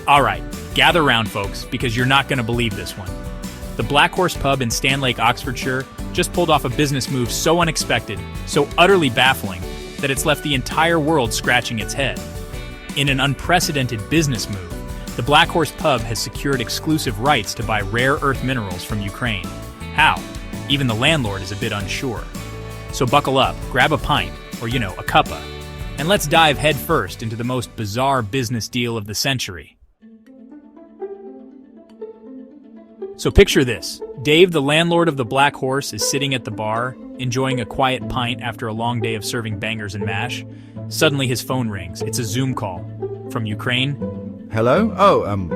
Alright, gather round folks, because you're not going to believe this one. The Black Horse pub in Stanlake, Oxfordshire, just pulled off a business move so unexpected, so utterly baffling, that it's left the entire world scratching its head. In an unprecedented business move, the Black Horse pub has secured exclusive rights to buy rare earth minerals from Ukraine. How? Even the landlord is a bit unsure. So buckle up, grab a pint, or a cuppa, and let's dive headfirst into the most bizarre business deal of the century. So picture this. Dave, the landlord of the Black Horse, is sitting at the bar, enjoying a quiet pint after a long day of serving bangers and mash. Suddenly his phone rings. It's a Zoom call. From Ukraine. Hello?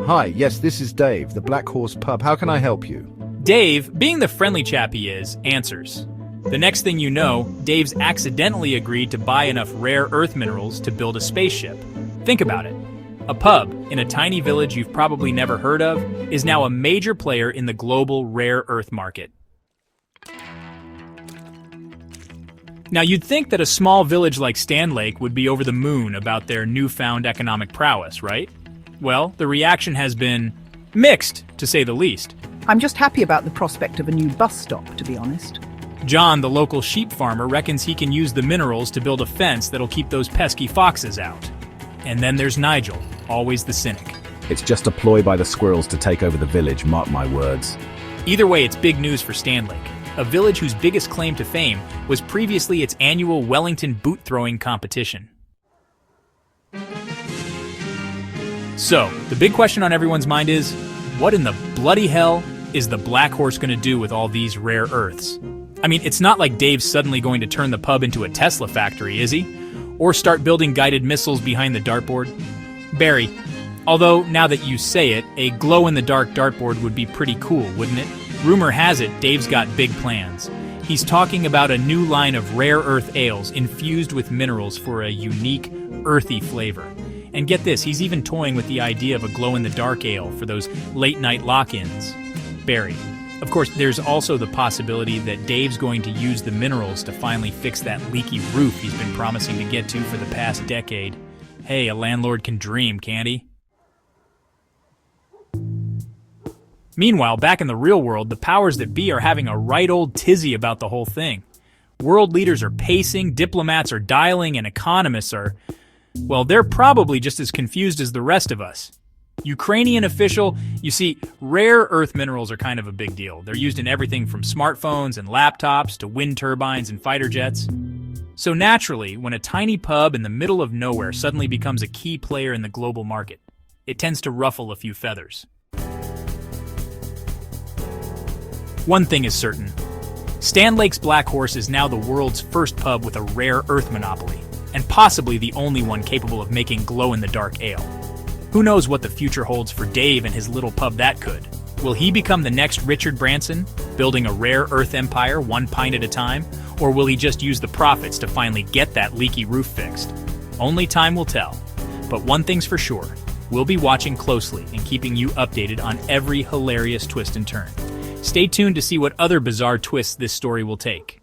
Hi. Yes, this is Dave, the Black Horse pub. How can I help you? Dave, being the friendly chap he is, answers. The next thing you know, Dave's accidentally agreed to buy enough rare earth minerals to build a spaceship. Think about it. A pub in a tiny village you've probably never heard of is now a major player in the global rare earth market. Now, you'd think that a small village like Stanlake would be over the moon about their newfound economic prowess, right? Well, the reaction has been mixed, to say the least. I'm just happy about the prospect of a new bus stop, to be honest. John, the local sheep farmer, reckons he can use the minerals to build a fence that'll keep those pesky foxes out. And then there's Nigel, always the cynic. It's just a ploy by the squirrels to take over the village, mark my words. Either way, it's big news for Stanlake, a village whose biggest claim to fame was previously its annual Wellington boot-throwing competition. So, the big question on everyone's mind is, what in the bloody hell is the Black Horse going to do with all these rare earths? I mean, it's not like Dave's suddenly going to turn the pub into a Tesla factory, is he? Or start building guided missiles behind the dartboard? Barry, although now that you say it, a glow-in-the-dark dartboard would be pretty cool, wouldn't it? Rumor has it Dave's got big plans. He's talking about a new line of rare earth ales infused with minerals for a unique, earthy flavor. And get this, he's even toying with the idea of a glow-in-the-dark ale for those late-night lock-ins. Barry. Of course, there's also the possibility that Dave's going to use the minerals to finally fix that leaky roof he's been promising to get to for the past decade. Hey, a landlord can dream, can't he? Meanwhile, back in the real world, the powers that be are having a right old tizzy about the whole thing. World leaders are pacing, diplomats are dialing, and economists are, well, they're probably just as confused as the rest of us. Ukrainian official, you see, rare earth minerals are kind of a big deal. They're used in everything from smartphones and laptops to wind turbines and fighter jets. So naturally, when a tiny pub in the middle of nowhere suddenly becomes a key player in the global market, it tends to ruffle a few feathers. One thing is certain. Stanlake's Black Horse is now the world's first pub with a rare earth monopoly, and possibly the only one capable of making glow-in-the-dark ale. Who knows what the future holds for Dave and his little pub that could? Will he become the next Richard Branson, building a rare earth empire one pint at a time? Or will he just use the profits to finally get that leaky roof fixed? Only time will tell. But one thing's for sure, we'll be watching closely and keeping you updated on every hilarious twist and turn. Stay tuned to see what other bizarre twists this story will take.